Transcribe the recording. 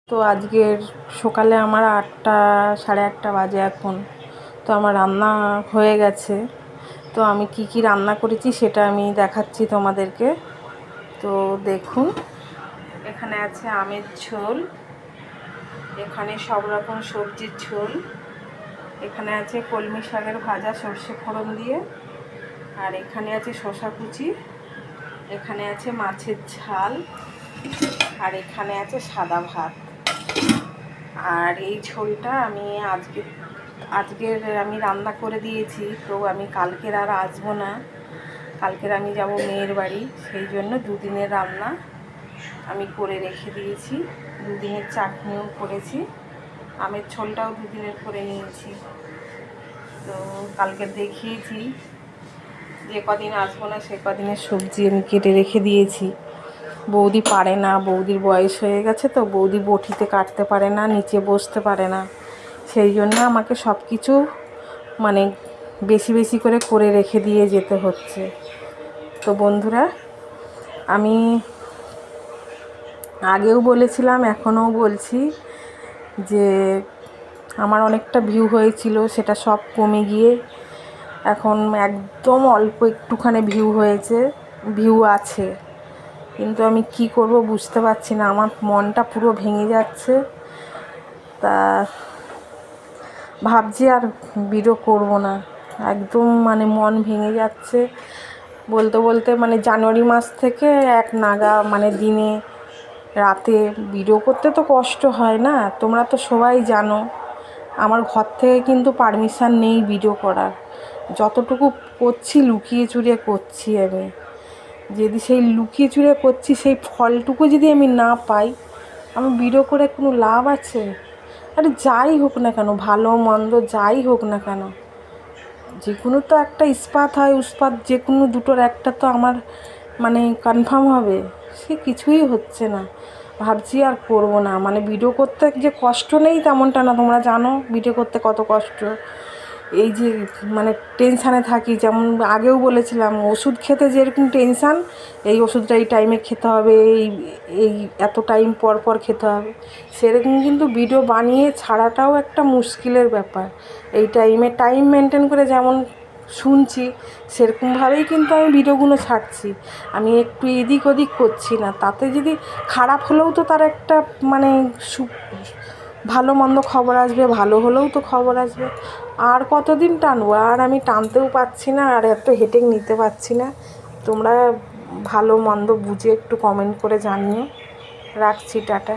তো আজকের সকালে আমার 8টা সাড়ে 8টা বাজে এখন। তো আমার রান্না হয়ে গেছে। তো আমি কি রান্না করেছি সেটা আমি দেখাচ্ছি তোমাদেরকে। তো দেখুন, এখানে আছে আমের ঝোল, এখানে সব রকম সবজির ঝোল, এখানে আছে কলমি শাকের ভাজা সর্ষে ফোড়ন দিয়ে, আর এখানে আছে শসা কুচি, এখানে আছে মাছের ঝাল, আর এখানে আছে সাদা ভাত। আর এই ঝোলটা আমি আজকের আমি রান্না করে দিয়েছি। তো আমি কালকের আর আসবো না, কালকের আমি যাব মেয়ের বাড়ি, সেই জন্য দুদিনের রান্না আমি করে রেখে দিয়েছি। দুদিনের চাটনিও করেছি, আমের ঝোলটাও দুদিনের করে নিয়েছি। তো কালকে দেখিয়েছি যে কদিন আসবো না সে কদিনের সবজি আমি কেটে রেখে দিয়েছি। বৌদি পারে না, বৌদির বয়স হয়ে গেছে, তো বৌদি বটিতে কাটতে পারে না, নিচে বসতে পারে না, সেই জন্য আমাকে সব কিছু মানে বেশি বেশি করে রেখে দিয়ে যেতে হচ্ছে। তো বন্ধুরা, আমি আগেও বলেছিলাম, এখনও বলছি যে আমার অনেকটা ভিউ হয়েছিল, সেটা সব কমে গিয়ে এখন একদম অল্প একটুখানি ভিউ আছে। কিন্তু আমি কি করব বুঝতে পারছি না, আমার মনটা পুরো ভেঙে যাচ্ছে। তা ভাবছি আর ভিডিও করব না, একদম মানে মন ভেঙে যাচ্ছে। বলতে বলতে মানে জানুয়ারি মাস থেকে এক নাগা মানে দিনে রাতে ভিডিও করতে তো কষ্ট হয় না, তোমরা তো সবাই জানো। আমার ঘর থেকে কিন্তু পারমিশন নেই ভিডিও করার, যতটুকু করছি লুকিয়ে চুরিয়ে করছি। আমি যদি সেই লুকিয়ে চুরিয়ে করছি, সেই ফলটুকু যদি আমি না পাই, আমি ভিডিও করে কোনো লাভ আছে? আরে যাই হোক না কেন, ভালো মন্দ যাই হোক না কেন, যে কোনো তো একটা ইস্পাত হয়, উস্পাত যে কোনো দুটোর একটা তো আমার মানে কনফার্ম হবে। সে কিছুই হচ্ছে না, ভাবছি আর করব না। মানে ভিডিও করতে যে কষ্ট নেই তেমনটা না, তোমরা জানো ভিডিও করতে কত কষ্ট। এই যে মানে টেনশানে থাকি, যেমন আগেও বলেছিলাম, ওষুধ খেতে যেরকম টেনশান, এই ওষুধটা এই টাইমে খেতে হবে, এই এত টাইম পর পর খেতে হবে, সেরকম কিন্তু ভিডিও বানিয়ে ছাড়াটাও একটা মুশকিলের ব্যাপার। এই টাইম মেনটেন করে যেমন শুনছি, সেরকমভাবেই কিন্তু আমি ভিডিওগুলো ছাড়ছি। আমি একটু এদিক ওদিক করছি না, তাতে যদি খারাপ হলেও তো তার একটা মানে ভালো মন্দ খবর আসবে, ভালো হলেও তো খবর আসবে। আর কতদিন টানবো? আর আমি টানতেও পারছি না, আর এত হেডেক নিতে পারছি না। তোমরা ভালো মন্দ বুঝে একটু কমেন্ট করে জানিও। রাখছি, টাটা।